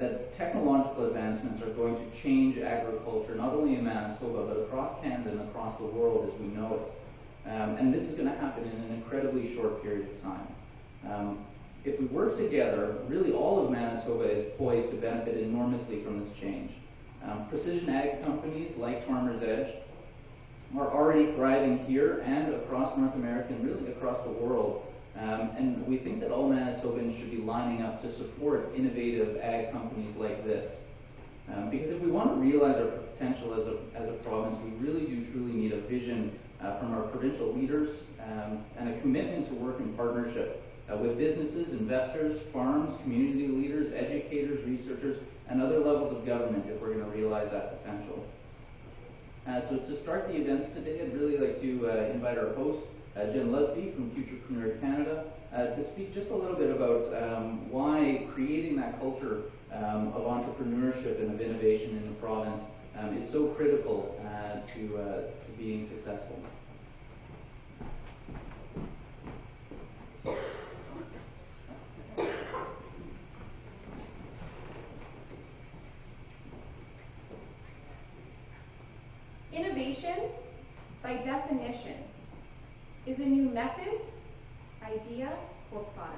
that technological advancements are going to change agriculture, not only in Manitoba, but across Canada and across the world as we know it. And this is going to happen in an incredibly short period of time. If we work together, really all of Manitoba is poised to benefit enormously from this change. Precision ag companies like FarmersEdge are already thriving here and across North America and really across the world. And we think that all Manitobans should be lining up to support innovative ag companies like this. Because if we want to realize our potential as a province, we really do truly need a vision from our provincial leaders and a commitment to work in partnership with businesses, investors, farms, community leaders, educators, researchers, and other levels of government if we're going to realize that potential. So to start the events today, I'd really like to invite our host, Jen Lusby from Futurepreneur Canada, to speak just a little bit about why creating that culture of entrepreneurship and of innovation in the province is so critical to being successful. Innovation, by definition, is a new method, idea, or product.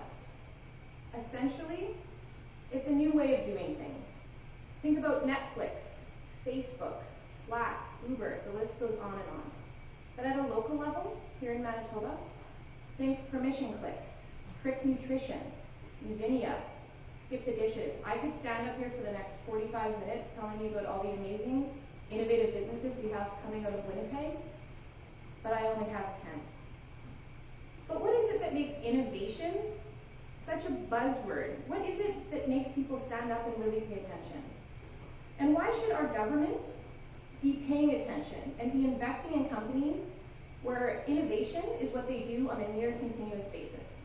Essentially, it's a new way of doing things. Think about Netflix, Facebook, Slack, Uber, the list goes on and on. But at a local level, here in Manitoba, think Permission Click, Crick Nutrition, Nvidia, Skip the Dishes. I could stand up here for the next 45 minutes telling you about all the amazing, innovative businesses we have coming out of Winnipeg, but I only have 10. But what is it that makes innovation such a buzzword? What is it that makes people stand up and really pay attention? And why should our government be paying attention and be investing in companies where innovation is what they do on a near continuous basis?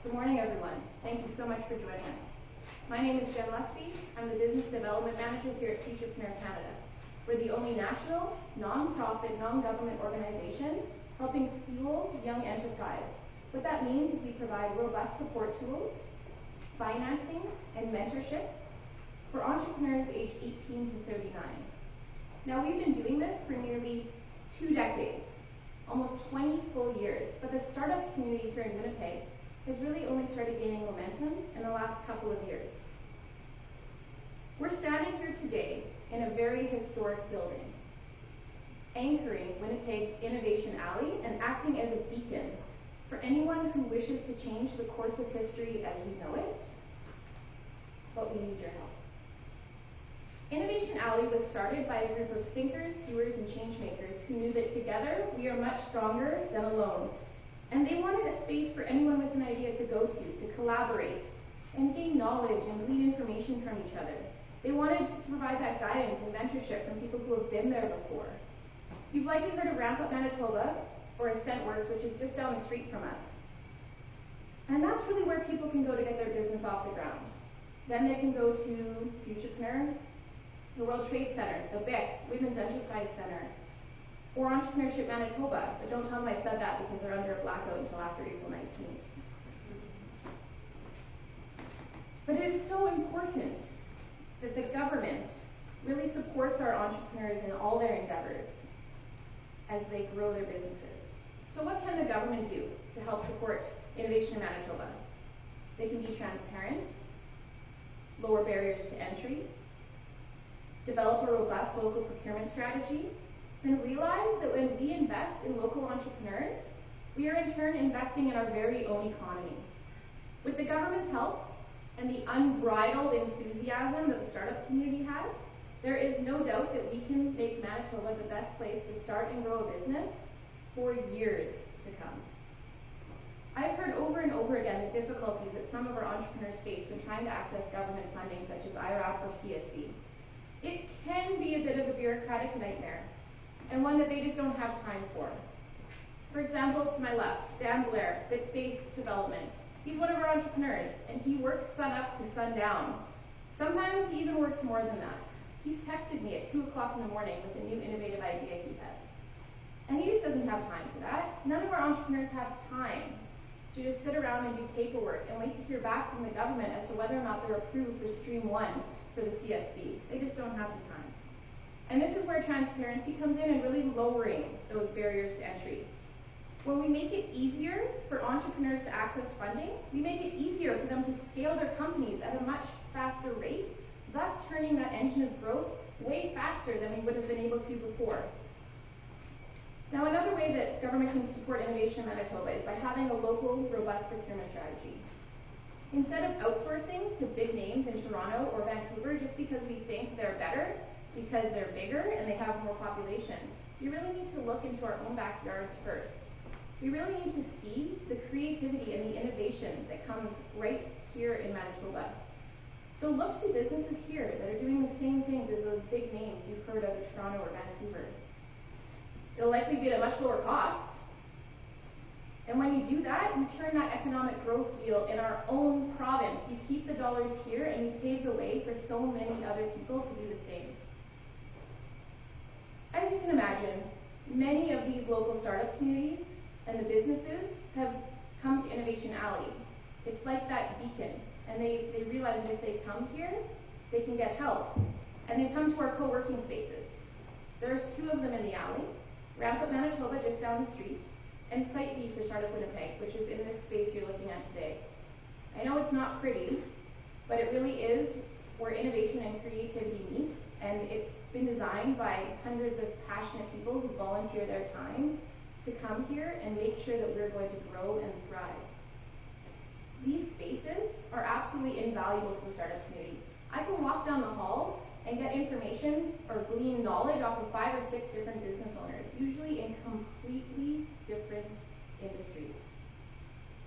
Good morning, everyone. Thank you so much for joining us. My name is Jen Lusby. I'm the Business Development Manager here at Futurepreneur Canada. We're the only national, non-profit, non-government organization helping fuel young enterprise. What that means is we provide robust support tools, financing, and mentorship for entrepreneurs aged 18 to 39. Now, we've been doing this for nearly 2 decades, almost 20 full years, but the startup community here in Winnipeg has really only started gaining momentum in the last couple of years. We're standing here today in a very historic building, anchoring Winnipeg's Innovation Alley and acting as a beacon for anyone who wishes to change the course of history as we know it, but we need your help. Innovation Alley was started by a group of thinkers, doers, and change makers who knew that together we are much stronger than alone. And they wanted a space for anyone with an idea to go to collaborate and gain knowledge and glean information from each other. They wanted to provide that guidance and mentorship from people who have been there before. You've likely heard of Ramp Up Manitoba or AscentWorks, which is just down the street from us. And that's really where people can go to get their business off the ground. Then they can go to Futurepreneur, the World Trade Center, the BIC, Women's Enterprise Center, or Entrepreneurship Manitoba. But don't tell them I said that because they're under a blackout until after April 19th. But it is so important that the government really supports our entrepreneurs in all their endeavors as they grow their businesses. So what can the government do to help support innovation in Manitoba? They can be transparent, lower barriers to entry, develop a robust local procurement strategy, and realize that when we invest in local entrepreneurs, we are in turn investing in our very own economy. With the government's help and the unbridled enthusiasm that the startup community has, there is no doubt that we can make Manitoba the best place to start and grow a business for years to come. I've heard over and over again the difficulties that some of our entrepreneurs face when trying to access government funding such as IRAP or CSB. It can be a bit of a bureaucratic nightmare, and one that they just don't have time for. For example, to my left, Dan Blair, Bitspace Development. He's one of our entrepreneurs, and he works sun up to sundown. Sometimes he even works more than that. He's texted me at 2 o'clock in the morning with a new innovative idea he has. And he just doesn't have time for that. None of our entrepreneurs have time to just sit around and do paperwork and wait to hear back from the government as to whether or not they're approved for Stream 1 for the CSB. They just don't have the time. And this is where transparency comes in and really lowering those barriers to entry. When we make it easier for entrepreneurs to access funding, we make it easier for them to scale their companies at a much faster rate, thus turning that engine of growth way faster than we would have been able to before. Now, another way that government can support innovation in Manitoba is by having a local, robust procurement strategy. Instead of outsourcing to big names in Toronto or Vancouver just because we think they're better, because they're bigger and they have more population, we really need to look into our own backyards first. We really need to see the creativity and the innovation that comes right here in Manitoba. So look to businesses here that are doing the same things as those big names you've heard of in Toronto or Vancouver. It'll likely be at a much lower cost. And when you do that, you turn that economic growth wheel in our own province. You keep the dollars here and you pave the way for so many other people to do the same. As you can imagine, many of these local startup communities and the businesses have come to Innovation Alley. It's like that beacon, and they realize that if they come here, they can get help. And they come to our co-working spaces. There's 2 of them in the alley, Ramp Up Manitoba just down the street, and Site B for Startup Winnipeg, which is in this space you're looking at today. I know it's not pretty, but it really is where innovation and creativity meet, and it's been designed by hundreds of passionate people who volunteer their time to come here and make sure that we're going to grow and thrive. These spaces are absolutely invaluable to the startup community. I can walk down the hall and get information or glean knowledge off of 5 or 6 different business owners, usually in completely different industries.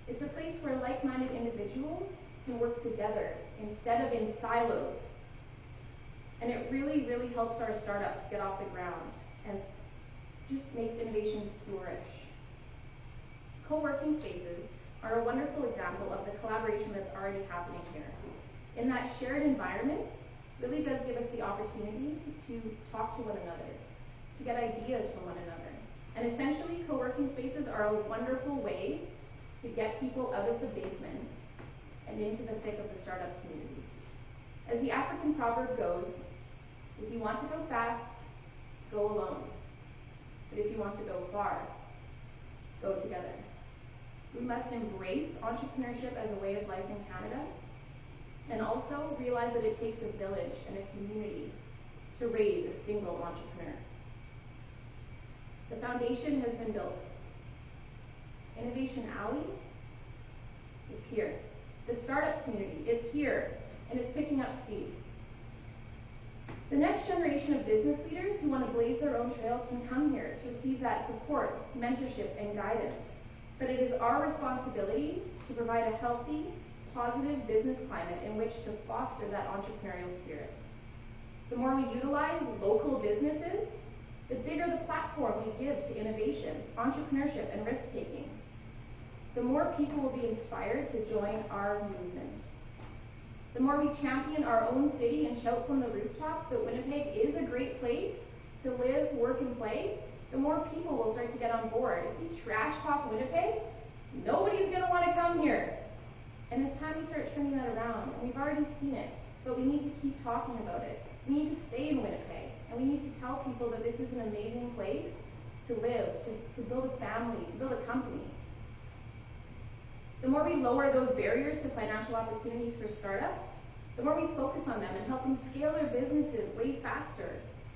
It's a place where like-minded individuals can work together instead of in silos. And it really, really helps our startups get off the ground and just makes innovation flourish. Co-working spaces are a wonderful example of the collaboration that's already happening here. In that shared environment, really does give us the opportunity to talk to one another, to get ideas from one another. And essentially, co-working spaces are a wonderful way to get people out of the basement and into the thick of the startup community. As the African proverb goes, if you want to go fast, go alone. But if you want to go far, go together. We must embrace entrepreneurship as a way of life in Canada, and also realize that it takes a village and a community to raise a single entrepreneur. The foundation has been built. Innovation Alley, it's here. The startup community, it's here, and it's picking up speed. The next generation of business leaders who want to blaze their own trail can come here to receive that support, mentorship, and guidance. But it is our responsibility to provide a healthy, positive business climate in which to foster that entrepreneurial spirit. The more we utilize local businesses, the bigger the platform we give to innovation, entrepreneurship, and risk-taking. The more people will be inspired to join our movement. The more we champion our own city and shout from the rooftops that Winnipeg is a great place to live, work, and play, the more people will start to get on board. If we trash talk Winnipeg, nobody's going to want to come here. And it's time we start turning that around. And we've already seen it, but we need to keep talking about it. We need to stay in Winnipeg, and we need to tell people that this is an amazing place to live, to build a family, to build a company. The more we lower those barriers to financial opportunities for startups, the more we focus on them and help them scale their businesses way faster,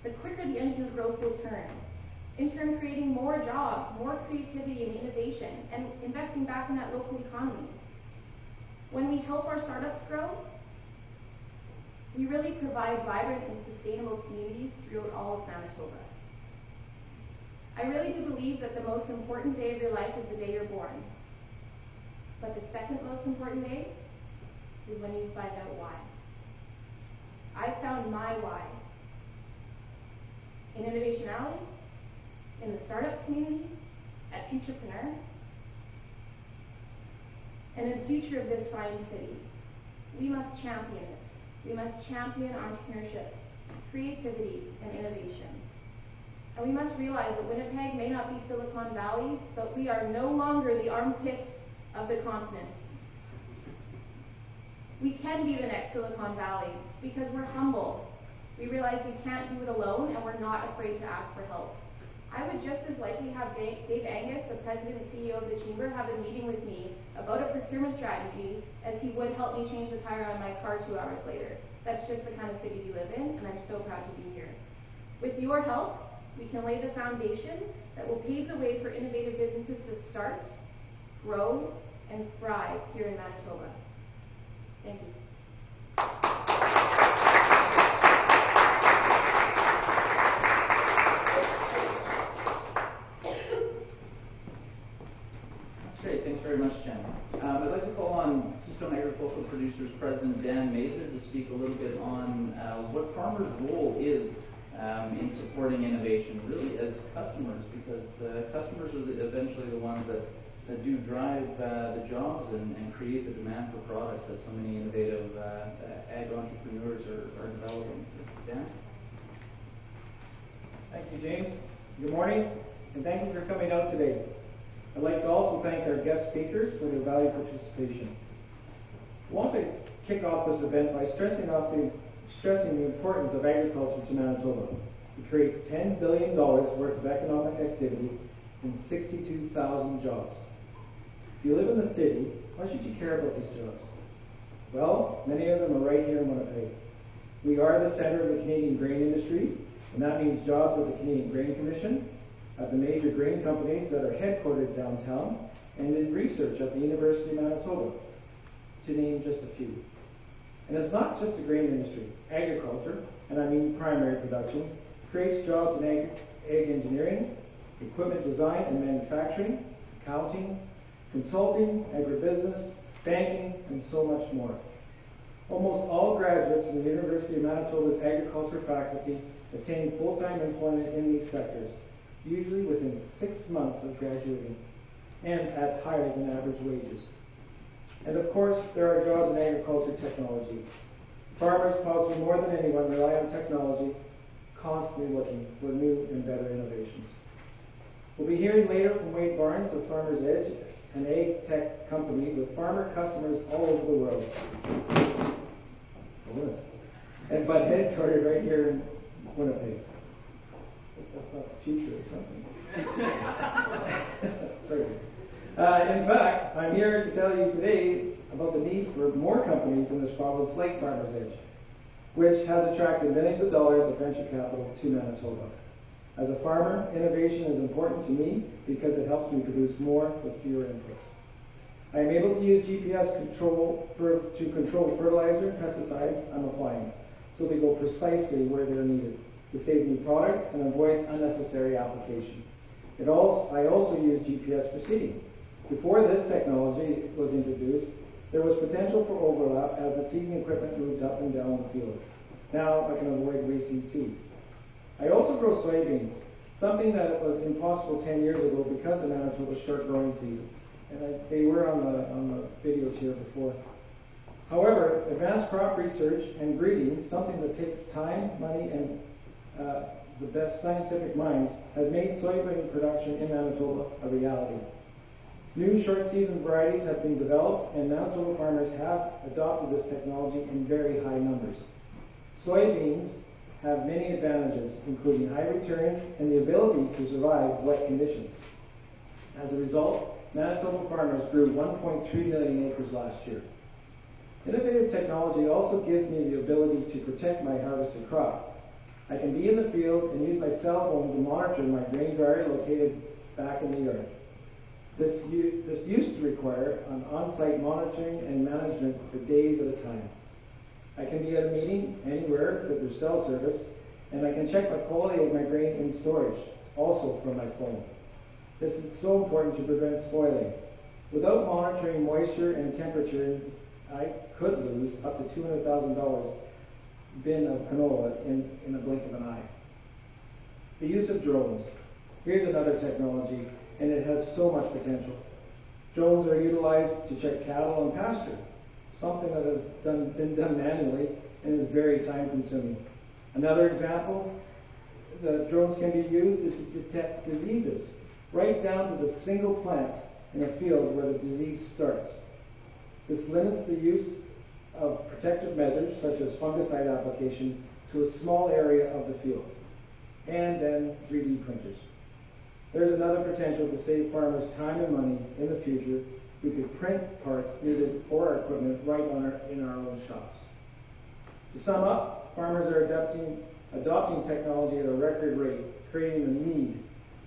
the quicker the engine of growth will turn. In turn, creating more jobs, more creativity and innovation, and investing back in that local economy. When we help our startups grow, we really provide vibrant and sustainable communities throughout all of Manitoba. I really do believe that the most important day of your life is the day you're born. But the second most important day is when you find out why. I found my why in Innovation Alley, in the startup community, at Futurepreneur, and in the future of this fine city. We must champion it. We must champion entrepreneurship, creativity, and innovation. And we must realize that Winnipeg may not be Silicon Valley, but we are no longer the armpit of the continent. We can be the next Silicon Valley because we're humble. We realize we can't do it alone, and we're not afraid to ask for help. I would just as likely have Dave Angus, the president and CEO of the Chamber, have a meeting with me about a procurement strategy as he would help me change the tire on my car 2 hours later. That's just the kind of city we live in, and I'm so proud to be here. With your help, we can lay the foundation that will pave the way for innovative businesses to start, grow, and thrive here in Manitoba. Thank you. Great, thanks very much, Jen. I'd like to call on Keystone Agricultural Producers President Dan Mazur to speak a little bit on what farmers' role is in supporting innovation, really as customers, because customers are eventually the ones that do drive the jobs and create the demand for products that so many innovative ag entrepreneurs are developing. So, Dan? Thank you, James. Good morning, and thank you for coming out today. I'd like to also thank our guest speakers for their valued participation. I want to kick off this event by stressing the importance of agriculture to Manitoba. It creates $10 billion worth of economic activity and 62,000 jobs. If you live in the city, why should you care about these jobs? Well, many of them are right here in Winnipeg. We are the center of the Canadian grain industry, and that means jobs at the Canadian Grain Commission, at the major grain companies that are headquartered downtown, and in research at the University of Manitoba, to name just a few. And it's not just the grain industry. Agriculture, and I mean primary production, creates jobs in ag engineering, equipment design and manufacturing, accounting, consulting, agribusiness, banking, and so much more. Almost all graduates in the University of Manitoba's agriculture faculty attain full-time employment in these sectors, usually within 6 months of graduating, and at higher than average wages. And of course, there are jobs in agriculture technology. Farmers, possibly more than anyone, rely on technology, constantly looking for new and better innovations. We'll be hearing later from Wade Barnes of FarmersEdge, an ag tech company with farmer customers all over the world. But headquartered right here in Winnipeg. That's not the future or something. Sorry. In fact, I'm here to tell you today about the need for more companies in this province like FarmersEdge, which has attracted millions of dollars of venture capital to Manitoba. As a farmer, innovation is important to me because it helps me produce more with fewer inputs. I am able to use GPS to control fertilizer and pesticides I'm applying, so they go precisely where they're needed. This saves me product and avoids unnecessary application. I also use GPS for seeding. Before this technology was introduced, there was potential for overlap as the seeding equipment moved up and down the field. Now I can avoid wasting seed. I also grow soybeans, something that was impossible 10 years ago because of Manitoba's short growing season. And they were on the videos here before. However, advanced crop research and breeding, something that takes time, money, and the best scientific minds, has made soybean production in Manitoba a reality. New short season varieties have been developed, and Manitoba farmers have adopted this technology in very high numbers. Soybeans have many advantages, including high returns and the ability to survive wet conditions. As a result, Manitoba farmers grew 1.3 million acres last year. Innovative technology also gives me the ability to protect my harvested crop. I can be in the field and use my cell phone to monitor my grain dryer located back in the yard. This used to require an on-site monitoring and management for days at a time. I can be at a meeting anywhere with their cell service, and I can check the quality of my grain in storage, also from my phone. This is so important to prevent spoiling. Without monitoring moisture and temperature, I could lose up to $200,000 bin of canola in a blink of an eye. The use of drones. Here's another technology, and it has so much potential. Drones are utilized to check cattle on pasture, something that has been done manually and is very time consuming. Another example, the drones can be used to detect diseases, right down to the single plants in a field where the disease starts. This limits the use of protective measures such as fungicide application to a small area of the field, and then 3D printers. There's another potential to save farmers time and money in the future. We could print parts needed for our equipment right in our own shops. To sum up, farmers are adopting technology at a record rate, creating the need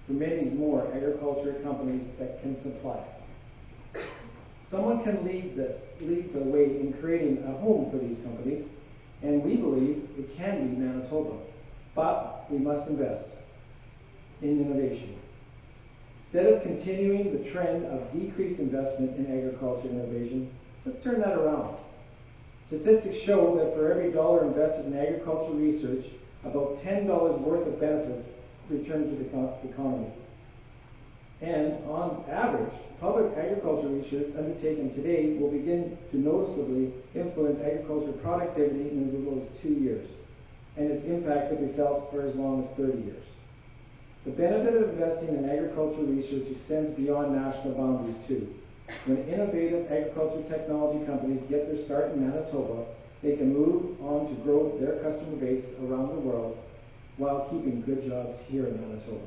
for many more agriculture companies that can supply it. Someone can lead the way in creating a home for these companies, and we believe it can be Manitoba. But we must invest in innovation. Instead of continuing the trend of decreased investment in agriculture innovation, let's turn that around. Statistics show that for every dollar invested in agricultural research, about $10 worth of benefits return to the economy. And on average, public agriculture research undertaken today will begin to noticeably influence agriculture productivity in as little as 2 years, and its impact could be felt for as long as 30 years. The benefit of investing in agricultural research extends beyond national boundaries too. When innovative agriculture technology companies get their start in Manitoba, they can move on to grow their customer base around the world while keeping good jobs here in Manitoba.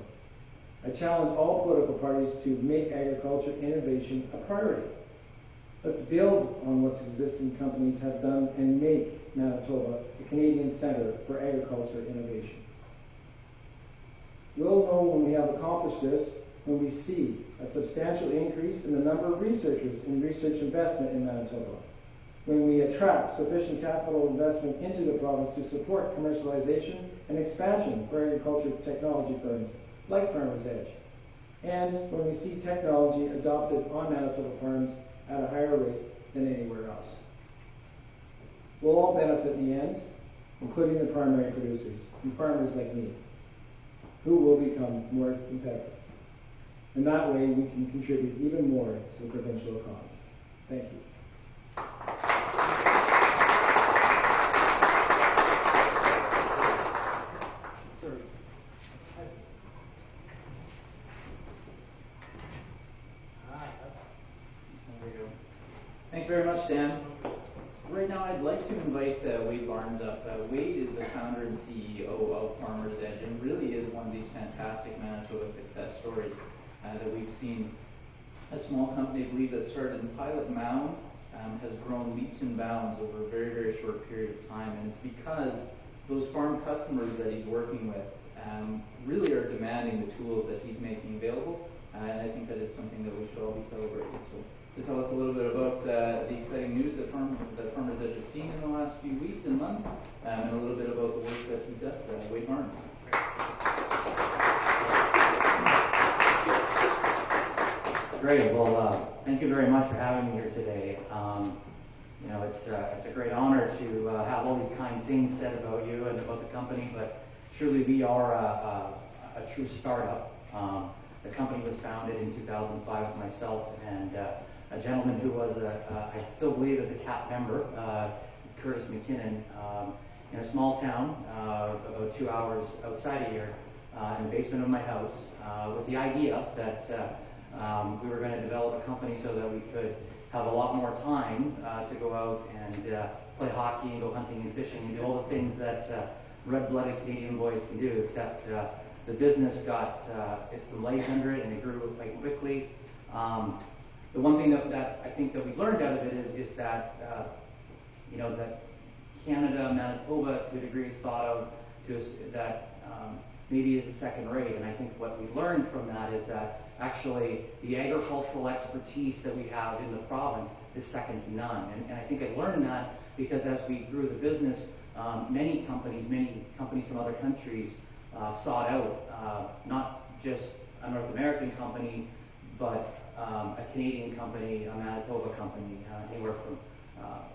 I challenge all political parties to make agriculture innovation a priority. Let's build on what existing companies have done and make Manitoba the Canadian Centre for Agriculture Innovation. We'll know when we have accomplished this when we see a substantial increase in the number of researchers in research investment in Manitoba, when we attract sufficient capital investment into the province to support commercialization and expansion for agriculture technology firms like FarmersEdge, and when we see technology adopted on Manitoba farms at a higher rate than anywhere else. We'll all benefit in the end, including the primary producers and farmers like me, who will become more competitive. And that way we can contribute even more to the provincial economy. Thank you. Thanks very much, Dan. Right now, I'd like to invite Wade Barnes up. Wade is the founder and CEO of FarmersEdge and really is one of these fantastic Manitoba success stories that we've seen. A small company, I believe, that started in Pilot Mound has grown leaps and bounds over a very, very short period of time. And it's because those farm customers that he's working with really are demanding the tools that he's making available. And I think that it's something that we should all be celebrating. So, to tell us a little bit about the exciting news that FarmersEdge has seen in the last few weeks and months, and a little bit about the work that he does, Wade Barnes. Great. Well, thank you very much for having me here today. It's a great honor to have all these kind things said about you and about the company, but truly we are a true startup. The company was founded in 2005 with myself and a gentleman who was, I still believe, is a CAP member, Curtis McKinnon, in a small town about 2 hours outside of here, in the basement of my house, with the idea that we were going to develop a company so that we could have a lot more time to go out and play hockey and go hunting and fishing and do all the things that red-blooded Canadian boys can do, except the business got some legs under it and it grew quite quickly. The one thing that I think that we learned out of it is that that Canada, Manitoba, to a degree, is thought of that maybe is second rate. And I think what we've learned from that is that actually the agricultural expertise that we have in the province is second to none. And I think I learned that because as we grew the business, many companies from other countries sought out not just a North American company, but a Canadian company, a Manitoba company, anywhere from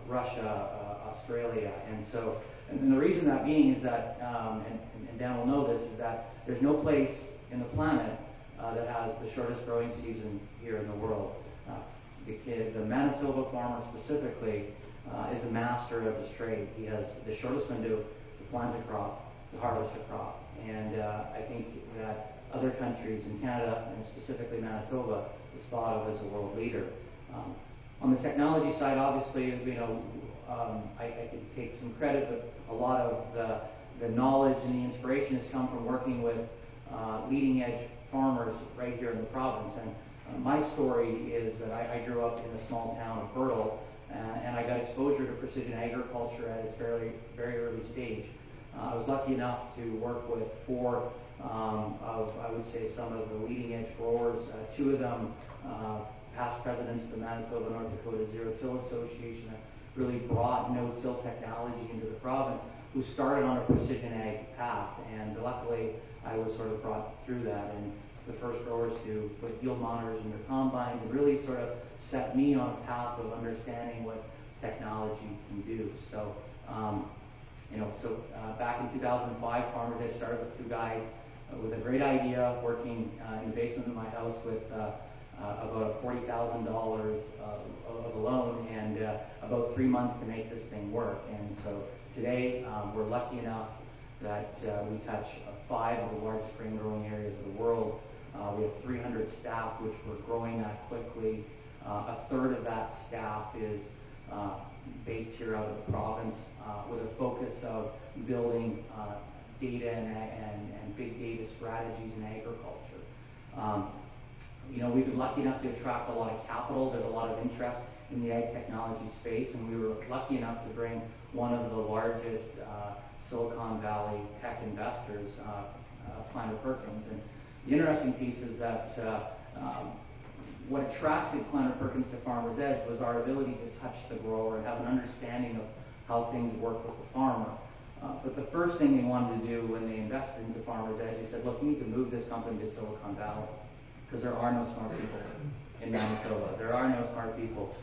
Russia, Australia. And the reason that being is that, and Dan will know this, is that there's no place in the planet that has the shortest growing season here in the world. The Manitoba farmer specifically is a master of his trade. He has the shortest window to plant a crop, to harvest a crop. And I think that other countries, in Canada, and specifically Manitoba, is thought of as a world leader. On the technology side, obviously, I could take some credit, but a lot of the knowledge and the inspiration has come from working with leading edge farmers right here in the province. And my story is that I grew up in the small town of Birtle, and I got exposure to precision agriculture at its very, very early stage. I was lucky enough to work with 4 of, I would say, some of the leading edge growers. 2 of them, past presidents of the Manitoba North Dakota Zero-Till Association, that really brought no-till technology into the province, who started on a precision ag path. And luckily, I was sort of brought through that, and the first growers to put yield monitors in their combines, and really sort of set me on a path of understanding what technology can do. So, back in 2005, FarmersEdge started with 2 guys with a great idea, working in the basement of my house with about $40,000 of a loan, and about 3 months to make this thing work. And so today, we're lucky enough that we touch 5 of the largest grain growing areas of the world. We have 300 staff, which we're growing that quickly. A third of that staff is based here out of the province, with a focus of building data and big data strategies in agriculture. We've been lucky enough to attract a lot of capital. There's a lot of interest in the ag technology space, and we were lucky enough to bring one of the largest Silicon Valley tech investors, Kleiner Perkins. And the interesting piece is that what attracted Kleiner Perkins to FarmersEdge was our ability to touch the grower and have an understanding of how things work with the farmer. But the first thing they wanted to do when they invested into FarmersEdge, they said, look, you need to move this company to Silicon Valley, because there are no smart people in Manitoba. There are no smart people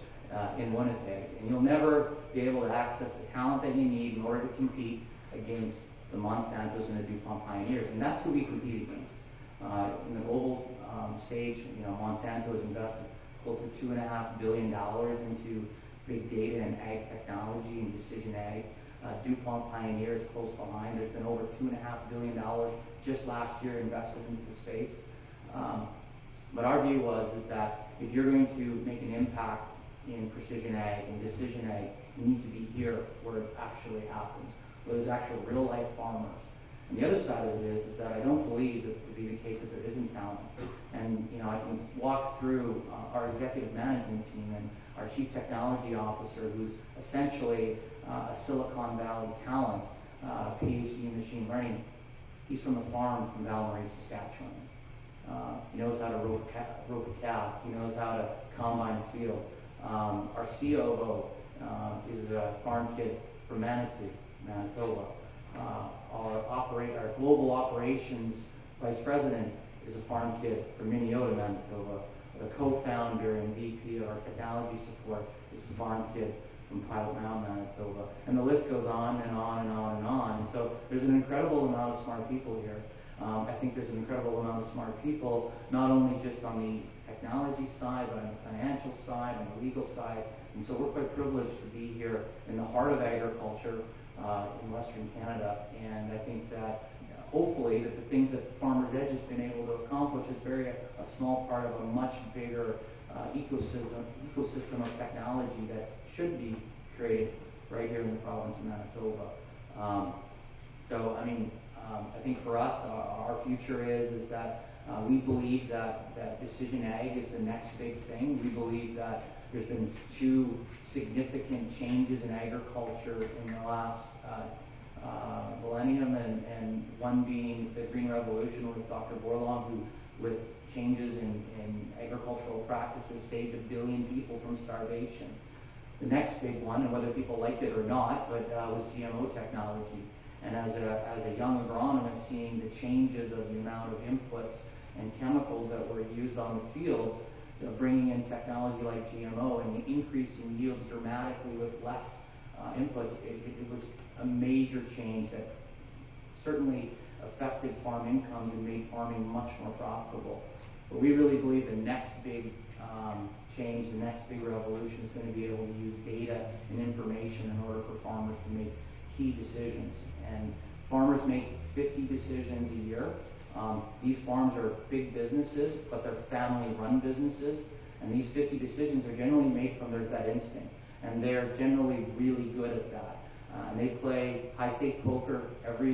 in Winnipeg. And you'll never be able to access the talent that you need in order to compete against the Monsantos and the DuPont pioneers. And that's who we compete against. In the global stage, Monsanto has invested close to $2.5 billion into big data and ag technology and precision ag. DuPont Pioneer is close behind. There's been over $2.5 billion just last year invested into the space. But our view is that if you're going to make an impact in precision ag and decision ag, you need to be here where it actually happens, where there's actual real life farmers. And the other side of it is that I don't believe it to be the case that there isn't talent. And I can walk through our executive management team and our chief technology officer, who's essentially a Silicon Valley talent, PhD in machine learning. He's from a farm from Val-Marie, Saskatchewan. He knows how to rope a calf. He knows how to combine a field. Our COO is a farm kid from Manitoba. Our global operations vice president is a farm kid from Minneota, Manitoba. The co-founder and VP of our technology support is a farm kid from Pilot Mound, Manitoba. And the list goes on and on and on and on. And so there's an incredible amount of smart people here. I think there's an incredible amount of smart people, not only just on the technology side, but on the financial side, on the legal side. And so we're quite privileged to be here in the heart of agriculture in Western Canada. And I think that hopefully that the things that FarmersEdge has been able to accomplish is a small part of a much bigger ecosystem of technology that should be created right here in the province of Manitoba. I think for us, our future is that we believe that decision ag is the next big thing. We believe that there's been 2 significant changes in agriculture in the last millennium, and one being the Green Revolution with Dr. Borlaug, who, with changes in agricultural practices, saved 1 billion people from starvation. The next big one, and whether people liked it or not, was GMO technology. And as a young agronomist, seeing the changes of the amount of inputs and chemicals that were used on the fields, bringing in technology like GMO and increasing yields dramatically with less inputs, it was a major change that certainly affected farm incomes and made farming much more profitable. But we really believe the next big change, the next big revolution is going to be able to use data and information in order for farmers to make key decisions. And farmers make 50 decisions a year. These farms are big businesses, but they're family-run businesses, and these 50 decisions are generally made from their gut instinct, and they're generally really good at that. And they play high-stake poker every